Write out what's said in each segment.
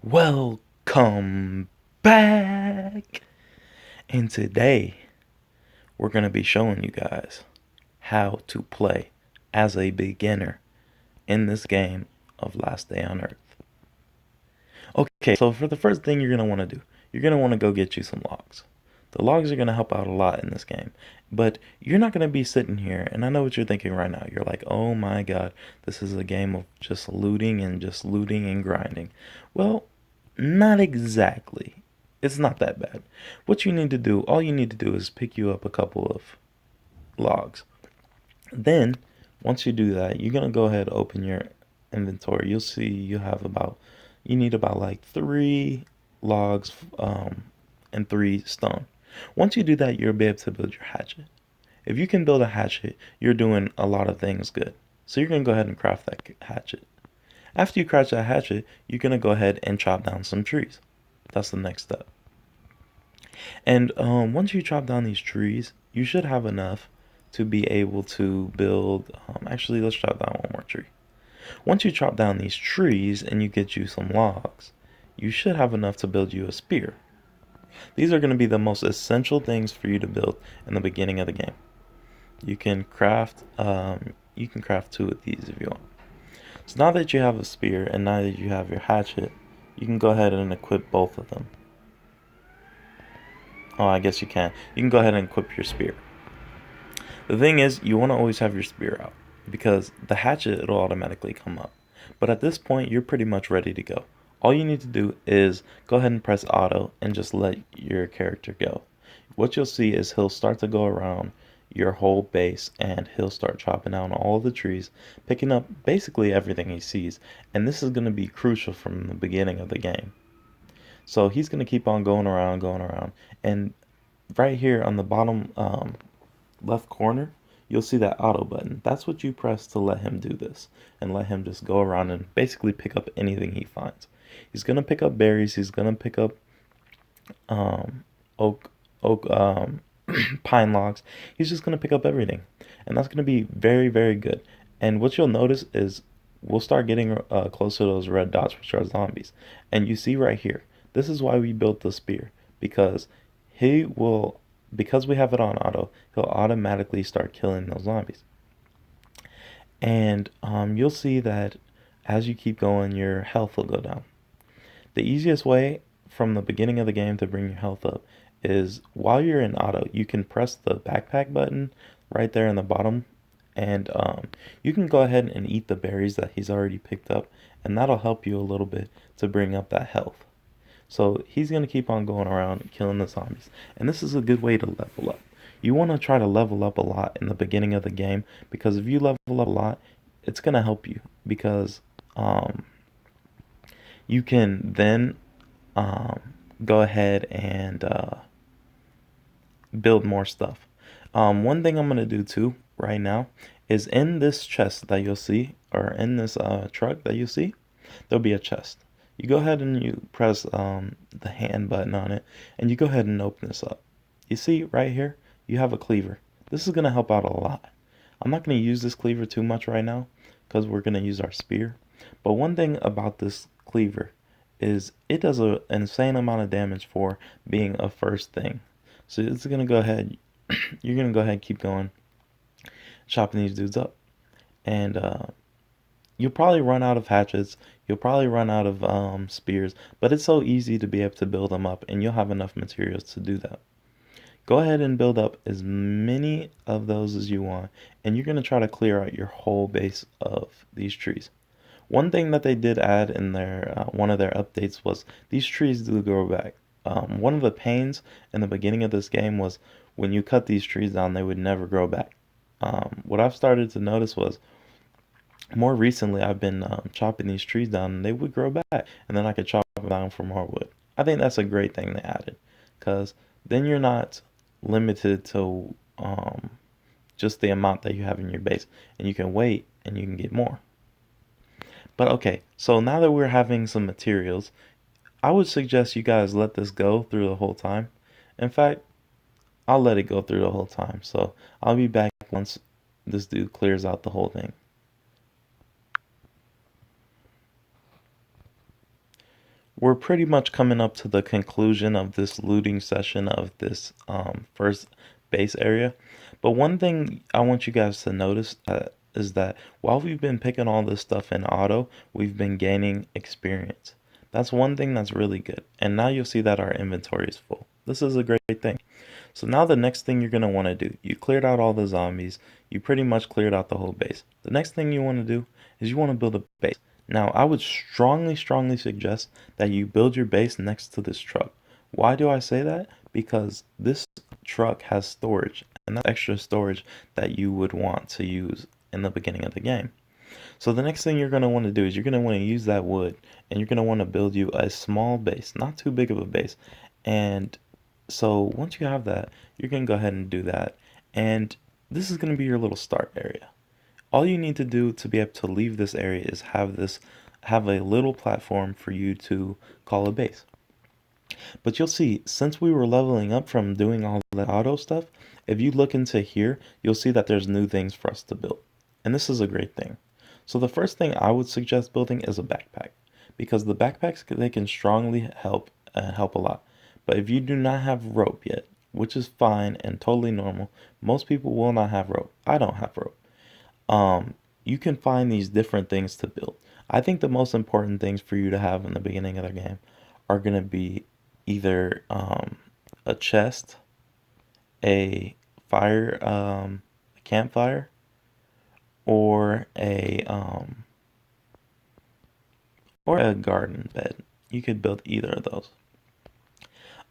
Welcome back! And today we're going to be showing you guys how to play as a beginner in this game of Last Day on Earth. Okay, so for the first thing you're going to want to do, you're going to want to go get you some logs. The logs are going to help out a lot in this game, but you're not going to be sitting here, and I know what you're thinking right now. You're like, oh my god, this is a game of just looting and grinding. Well, not exactly. It's not that bad. What you need to do, all you need to do is pick you up a couple of logs. Then, once you do that, you're gonna go ahead and open your inventory. You'll see you need about like 3 logs and 3 stone. Once you do that, you'll be able to build your hatchet. If you can build a hatchet, you're doing a lot of things good. So you're gonna go ahead and craft that hatchet. After you craft that hatchet, you're gonna go ahead and chop down some trees. That's the next step. And once you chop down these trees, you should have enough to be able to build. Actually, let's chop down one more tree. Once you chop down these trees and you get you some logs, you should have enough to build you a spear. These are going to be the most essential things for you to build in the beginning of the game. You can craft 2 of these if you want. So now that you have a spear and now that you have your hatchet, you can go ahead and equip both of them. Oh, I guess you can. You can go ahead and equip your spear. The thing is, you want to always have your spear out because the hatchet, it'll automatically come up. But at this point, you're pretty much ready to go. All you need to do is go ahead and press auto and just let your character go. What you'll see is he'll start to go around your whole base and he'll start chopping down all the trees, picking up basically everything he sees. And this is going to be crucial from the beginning of the game. So he's going to keep on going around. And right here on the bottom left corner, you'll see that auto button. That's what you press to let him do this and let him just go around and basically pick up anything he finds. He's going to pick up berries. He's going to pick up um, oak pine logs. He's just going to pick up everything. And that's going to be very, very good. And what you'll notice is we'll start getting close to those red dots, which are zombies. And you see right here, this is why we built the spear. Because he will, because we have it on auto, he'll automatically start killing those zombies. And you'll see that as you keep going, your health will go down. The easiest way from the beginning of the game to bring your health up is while you're in auto, you can press the backpack button right there in the bottom, and you can go ahead and eat the berries that he's already picked up, and that'll help you a little bit to bring up that health. So he's going to keep on going around killing the zombies, and this is a good way to level up. You want to try to level up a lot in the beginning of the game because if you level up a lot, it's going to help you because you can then um, go ahead and build more stuff. One thing I'm going to do too right now is in this chest that you'll see, or in this truck that you see, there'll be a chest. You go ahead and you press the hand button on it, and you go ahead and open this up. You see right here, you have a cleaver. This is going to help out a lot. I'm not going to use this cleaver too much right now because we're going to use our spear. But one thing about this cleaver is it does an insane amount of damage for being a first thing. So it's going to go ahead, you're going to go ahead and keep going, chopping these dudes up. And you'll probably run out of hatchets, you'll probably run out of spears, but it's so easy to be able to build them up and you'll have enough materials to do that. Go ahead and build up as many of those as you want, and you're going to try to clear out your whole base of these trees. One thing that they did add in their one of their updates was these trees do grow back. One of the pains in the beginning of this game was when you cut these trees down, they would never grow back. What I've started to notice was more recently I've been chopping these trees down and they would grow back, and then I could chop them down for more wood. I think that's a great thing they added because then you're not limited to just the amount that you have in your base, and you can wait and you can get more. But okay, so now that we're having some materials, I would suggest you guys let this go through the whole time. In fact, I'll let it go through the whole time. So I'll be back once this dude clears out the whole thing. we're pretty much coming up to the conclusion of this looting session of this first base area. But one thing I want you guys to notice is that while we've been picking all this stuff in auto, we've been gaining experience. That's one thing that's really good. And now you'll see that our inventory is full. This is a great thing. So now the next thing you're going to want to do, you cleared out all the zombies. You pretty much cleared out the whole base. The next thing you want to do is you want to build a base. Now, I would strongly suggest that you build your base next to this truck. Why do I say that? Because this truck has storage, and that's extra storage that you would want to use in the beginning of the game. So the next thing you're going to want to do is you're going to want to use that wood, and you're going to want to build you a small base, not too big of a base. And so once you have that, you're going to go ahead and do that. And this is going to be your little start area. All you need to do to be able to leave this area is have a little platform for you to call a base. But you'll see, since we were leveling up from doing all the auto stuff, if you look into here, you'll see that there's new things for us to build. And this is a great thing. So the first thing I would suggest building is a backpack, because the backpacks, they can strongly help a lot. But if you do not have rope yet, which is fine and totally normal, most people will not have rope. I don't have rope. You can find these different things to build. I think the most important things for you to have in the beginning of the game are going to be either a chest, a fire, a campfire, or a garden bed. You could build either of those.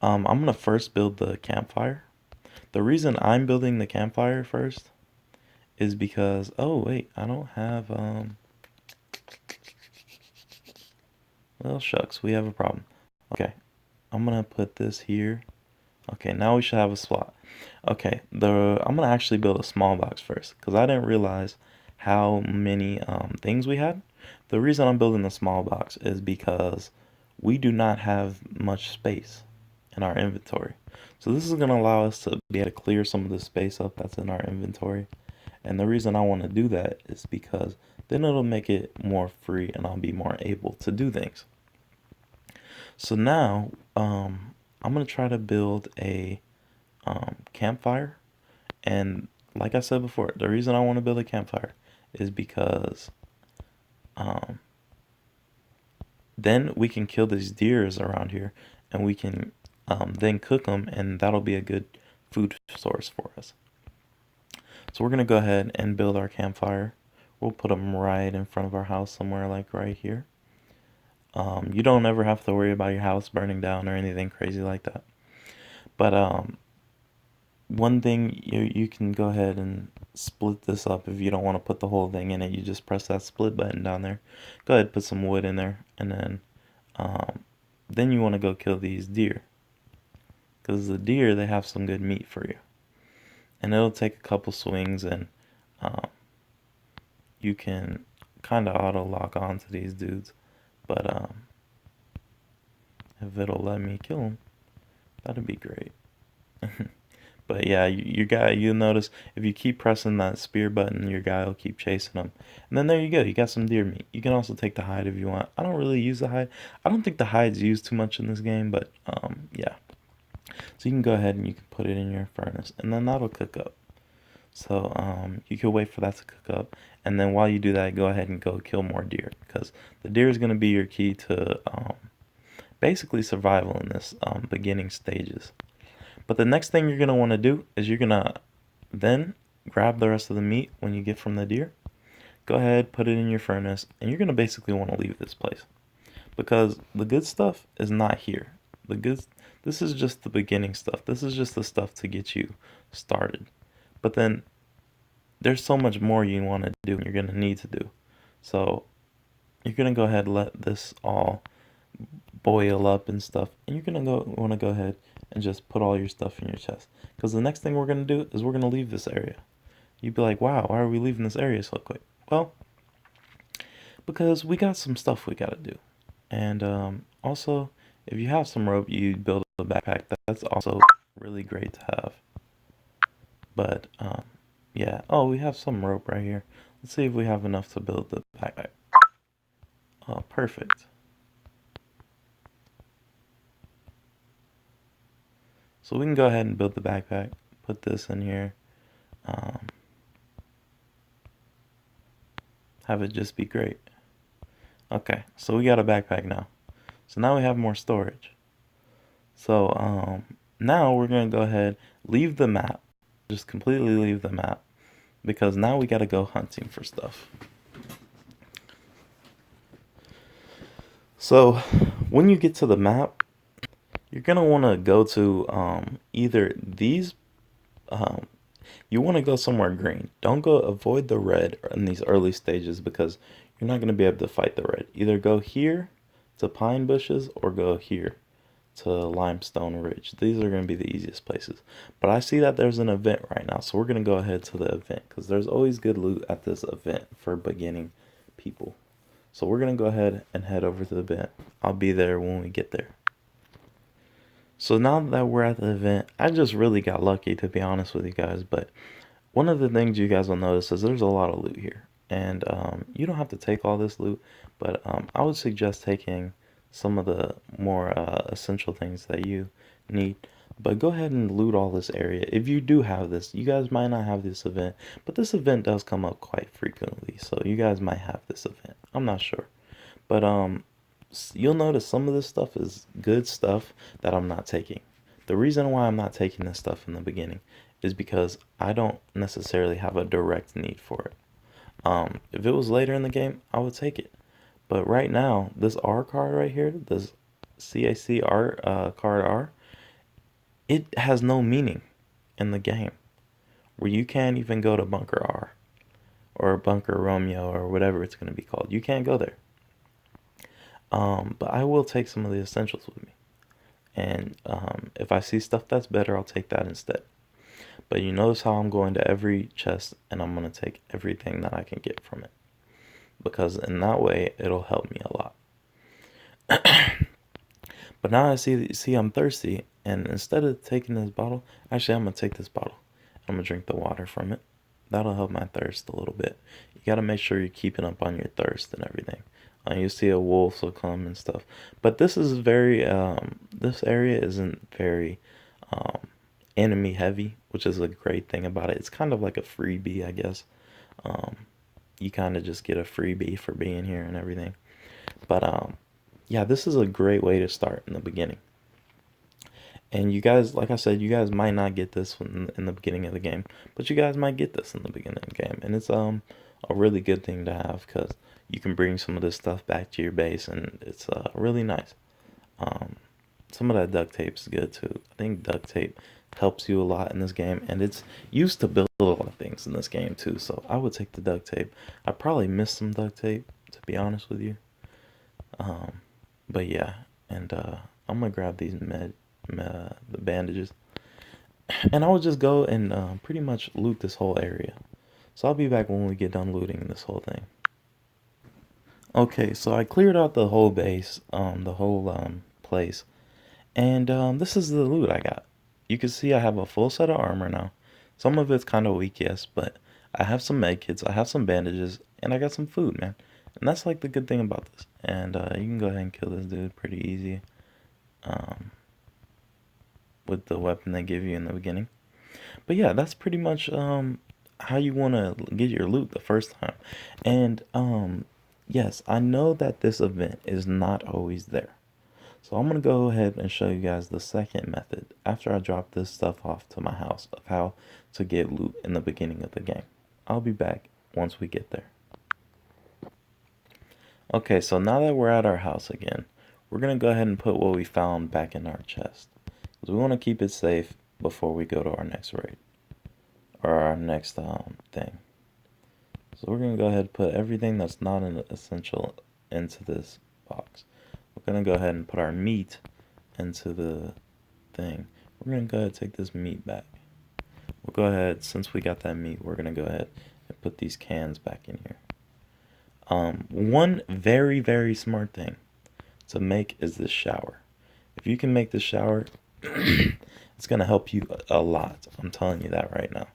I'm gonna first build the campfire. The reason I'm building the campfire first is because, oh wait, I don't have well shucks, we have a problem. Okay, I'm gonna put this here. Okay, now we should have a slot. Okay, I'm gonna actually build a small box first because I didn't realize how many things we had. The reason I'm building the small box is because we do not have much space in our inventory. So this is gonna allow us to be able to clear some of the space up that's in our inventory. And the reason I want to do that is because then it'll make it more free and I'll be more able to do things. So now, I'm gonna try to build a campfire. And like I said before, the reason I want to build a campfire is because um, then we can kill these deers around here, and we can then cook them, and that'll be a good food source for us. So we're gonna go ahead and build our campfire. We'll put them right in front of our house, somewhere like right here. You don't ever have to worry about your house burning down or anything crazy like that. But one thing, you can go ahead and split this up. If you don't want to put the whole thing in it, you just press that split button down there. Go ahead, put some wood in there, and then you want to go kill these deer, because the deer, they have some good meat for you. And it'll take a couple swings, and you can kind of auto lock onto these dudes. But if it'll let me kill them, that'd be great. But yeah, your guy, you'll notice if you keep pressing that spear button, your guy will keep chasing them. And then there you go, you got some deer meat. You can also take the hide if you want. I don't really use the hide. I don't think the hide's used too much in this game, but yeah. So you can go ahead and you can put it in your furnace, and then that'll cook up. So you can wait for that to cook up, and then while you do that, go ahead and go kill more deer, because the deer is going to be your key to basically survival in this beginning stages. But the next thing you're going to want to do is you're going to then grab the rest of the meat when you get from the deer. Go ahead, put it in your furnace, and you're going to basically want to leave this place, because the good stuff is not here. This is just the beginning stuff. This is just the stuff to get you started. But then there's so much more you want to do and you're going to need to do. So you're going to go ahead and let this all boil up and stuff, and you're going to want to go ahead and just put all your stuff in your chest, because the next thing we're going to do is we're going to leave this area. You'd be like, wow, why are we leaving this area so quick? Well, because we got some stuff we got to do. And also, if you have some rope, you build a backpack. That's also really great to have. But yeah, oh, we have some rope right here. Let's see if we have enough to build the backpack. Oh, perfect. So we can go ahead and build the backpack. Put this in here. Um, have it just be great. Okay, so we got a backpack now. So now we have more storage. So now we're gonna go ahead, leave the map, just completely leave the map, because now we gotta go hunting for stuff. So when you get to the map, you're gonna want to go to either these. Um, you want to go somewhere green. Don't go. Avoid the red in these early stages because you're not gonna be able to fight the red. Either go here to pine bushes or go here to Limestone Ridge. These are going to be the easiest places. But I see that there's an event right now, so we're going to go ahead to the event because there's always good loot at this event for beginning people. So we're going to go ahead and head over to the event. I'll be there when we get there. So now that we're at the event, I just really got lucky to be honest with you guys, but one of the things you guys will notice is there's a lot of loot here. And you don't have to take all this loot, but I would suggest taking some of the more essential things that you need. But go ahead and loot all this area. If you do have this, you guys might not have this event, but this event does come up quite frequently. So you guys might have this event. I'm not sure. But you'll notice some of this stuff is good stuff that I'm not taking. The reason why I'm not taking this stuff in the beginning is because I don't necessarily have a direct need for it. If it was later in the game, I would take it. But right now, this R card right here, this CAC R card R, it has no meaning in the game. Where you can't even go to Bunker R or Bunker Romeo or whatever it's going to be called. You can't go there. But I will take some of the essentials with me. And if I see stuff that's better, I'll take that instead. But you notice how I'm going to every chest and I'm going to take everything that I can get from it. Because in that way, it'll help me a lot. But now I see I'm thirsty, and instead of taking this bottle, actually I'm gonna take this bottle. I'm gonna drink the water from it. That'll help my thirst a little bit. You gotta make sure you're keeping up on your thirst and everything. You see a wolf will come and stuff, but this is very this area isn't very enemy heavy, which is a great thing about it. It's kind of like a freebie, I guess. You kind of just get a freebie for being here and everything. But yeah, this is a great way to start in the beginning. And you guys, like I said, you guys might not get this in the beginning of the game, but you guys might get this in the beginning of the game. And it's a really good thing to have because you can bring some of this stuff back to your base, and it's really nice. Some of that duct tape is good too. I think duct tape helps you a lot in this game, and it's used to build a lot of things in this game too. So I would take the duct tape. I probably missed some duct tape, to be honest with you. But yeah, and I'm gonna grab these the bandages, and I would just go and pretty much loot this whole area. So I'll be back when we get done looting this whole thing. Okay, so I cleared out the whole base, the whole place, and this is the loot I got. You can see I have a full set of armor now. Some of it's kind of weak, yes, but I have some med kits, I have some bandages, and I got some food, man. And that's like the good thing about this. And you can go ahead and kill this dude pretty easy um, with the weapon they give you in the beginning. But yeah, that's pretty much how you want to get your loot the first time. And yes, I know that this event is not always there. So I'm going to go ahead and show you guys the second method after I drop this stuff off to my house of how to get loot in the beginning of the game. I'll be back once we get there. Okay, so now that we're at our house again, we're going to go ahead and put what we found back in our chest. Because we want to keep it safe before we go to our next raid. Or our next thing. So we're going to go ahead and put everything that's not an essential into this box. We're going to go ahead and put our meat into the thing. We're going to go ahead and take this meat back. We'll go ahead, since we got that meat, we're going to go ahead and put these cans back in here. One very, very smart thing to make is this shower. If you can make this shower, it's going to help you a lot. I'm telling you that right now.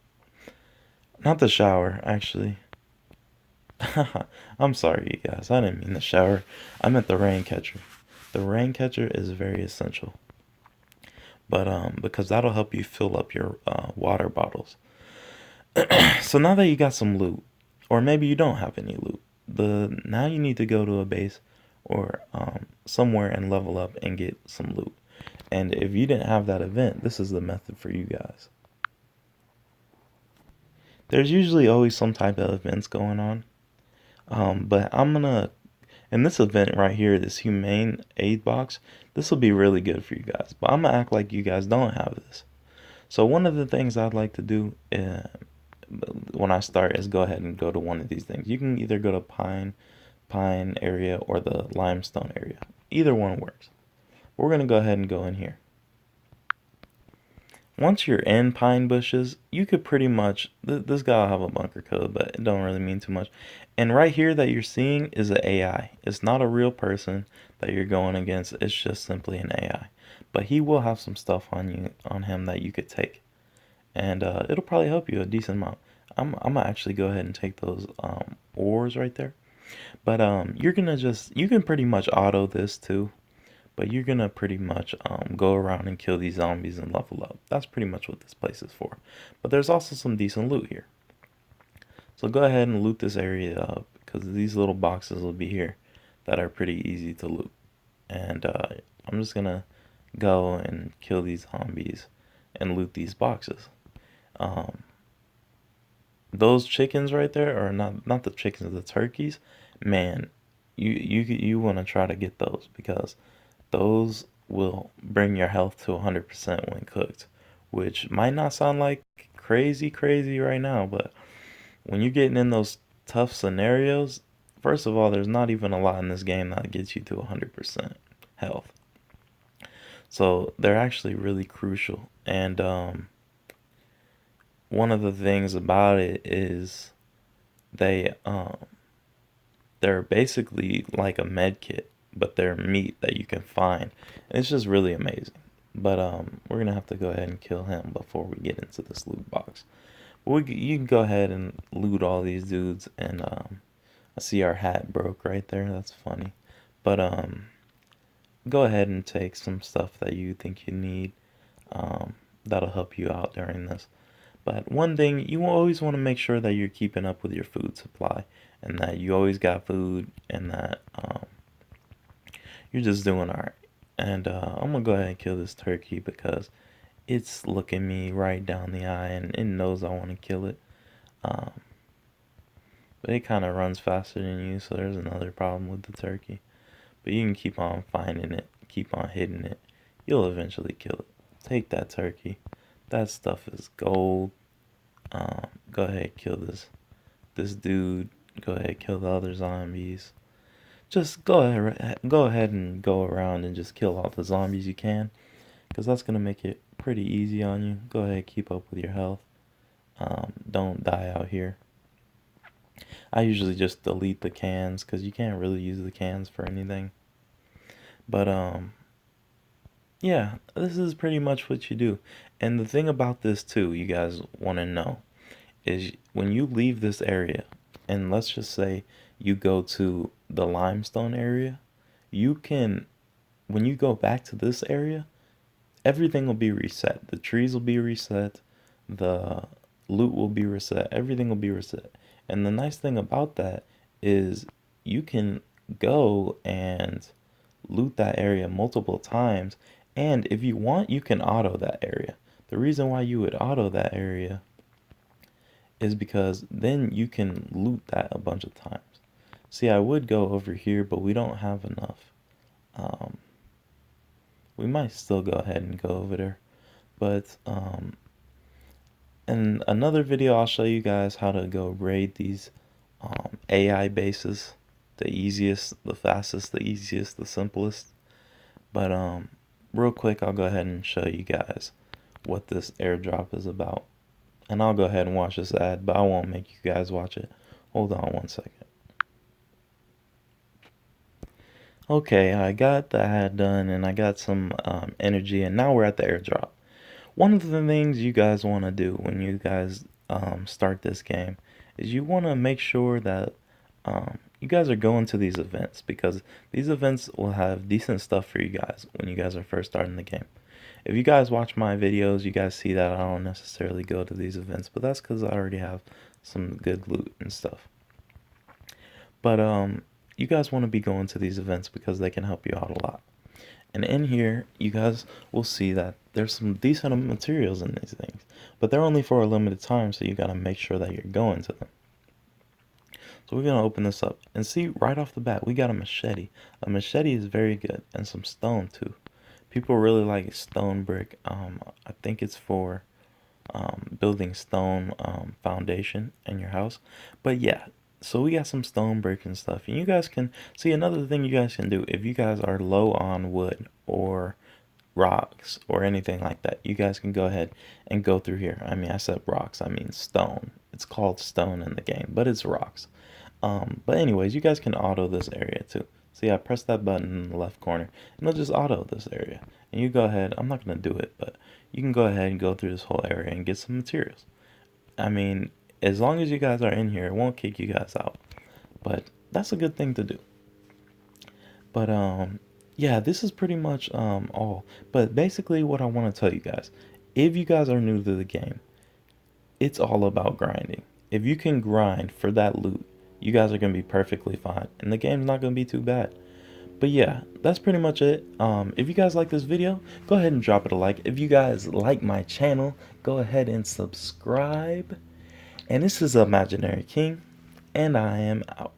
Not the shower, actually. I'm sorry, you guys. I didn't mean the shower. I meant the rain catcher. The rain catcher is very essential. but because that'll help you fill up your water bottles. So now that you got some loot, or maybe you don't have any loot, the now you need to go to a base or somewhere and level up and get some loot. And if you didn't have that event, this is the method for you guys. There's usually always some type of events going on, but I'm gonna in this event right here, this humane aid box, this will be really good for you guys. But I'm gonna act like you guys don't have this. So one of the things I'd like to do when I start is go ahead and go to one of these things. You can either go to pine area or the limestone area. Either one works. We're gonna go ahead and go in here. Once you're in pine bushes, you could pretty much, this guy will have a bunker code, but it don't really mean too much. And right here that you're seeing is an AI. It's not a real person that you're going against. It's just simply an AI. But he will have some stuff on him that you could take. And it'll probably help you a decent amount. I'm gonna actually go ahead and take those ores right there. But you're gonna you can pretty much auto this too. But you're gonna pretty much go around and kill these zombies and level up. That's pretty much what this place is for. But there's also some decent loot here. So go ahead and loot this area up because these little boxes will be here that are pretty easy to loot. And I'm just gonna go and kill these zombies and loot these boxes. Um, those chickens right there are not the chickens, the turkeys. Man, you want to try to get those because those will bring your health to 100% when cooked, which might not sound like crazy right now, but when you're getting in those tough scenarios, first of all, there's not even a lot in this game that gets you to 100% health. So they're actually really crucial. And one of the things about it is they they're basically like a med kit, but they're meat that you can find. And it's just really amazing. But we're gonna have to go ahead and kill him before we get into this loot box. But you can go ahead and loot all these dudes, and I see our hat broke right there. That's funny. But go ahead and take some stuff that you think you need. That'll help you out during this. But one thing, you always want to make sure that you're keeping up with your food supply and that you always got food and that you're just doing alright. And I'm gonna go ahead and kill this turkey because it's looking me right down the eye and it knows I want to kill it. Um, but it kind of runs faster than you, so there's another problem with the turkey. But you can keep on finding it, keep on hitting it. You'll eventually kill it. Take that turkey. That stuff is gold. Go ahead, kill this dude. Go ahead, kill the other zombies. Just go ahead and go around and just kill all the zombies you can, because that's gonna make it pretty easy on you. Go ahead, keep up with your health. Don't die out here. I usually just delete the cans because you can't really use the cans for anything. But yeah, this is pretty much what you do. And the thing about this too, you guys want to know, is when you leave this area, and let's just say you go to the limestone area, you can, when you go back to this area, everything will be reset. The trees will be reset, the loot will be reset, everything will be reset. And the nice thing about that is you can go and loot that area multiple times, and if you want, you can auto that area. The reason why you would auto that area is because then you can loot that a bunch of times. See, I would go over here, but we don't have enough. We might still go ahead and go over there, but in another video I'll show you guys how to go raid these AI bases. The easiest, the fastest, the easiest, the simplest. But real quick, I'll go ahead and show you guys what this airdrop is about. And I'll go ahead and watch this ad, but I won't make you guys watch it. Hold on one second. Okay, I got the ad done and I got some energy, and now we're at the airdrop. One of the things you guys want to do when you guys start this game is you want to make sure that you guys are going to these events because these events will have decent stuff for you guys when you guys are first starting the game. If you guys watch my videos, you guys see that I don't necessarily go to these events, but that's because I already have some good loot and stuff. But you guys want to be going to these events because they can help you out a lot. And in here, you guys will see that there's some decent materials in these things, but they're only for a limited time, so you gotta make sure that you're going to them. So we're gonna open this up and see right off the bat, we got a machete. A machete is very good, and some stone too. People really like stone brick. I think it's for building stone foundation in your house. But yeah, so we got some stone brick and stuff. And you guys can see another thing you guys can do if you guys are low on wood or rocks or anything like that. You guys can go ahead and go through here. I mean, I said rocks, I mean stone. It's called stone in the game, but it's rocks. But anyways, you guys can auto this area too. See, I press that button in the left corner, and it'll just auto this area. And you go ahead, I'm not going to do it, but you can go ahead and go through this whole area and get some materials. I mean, as long as you guys are in here, it won't kick you guys out. But that's a good thing to do. But, yeah, this is pretty much, all. But basically what I want to tell you guys, if you guys are new to the game, it's all about grinding. If you can grind for that loot, you guys are going to be perfectly fine. And the game's not going to be too bad. But yeah, that's pretty much it. If you guys like this video, go ahead and drop it a like. If you guys like my channel, go ahead and subscribe. And this is Imaginary King, and I am out.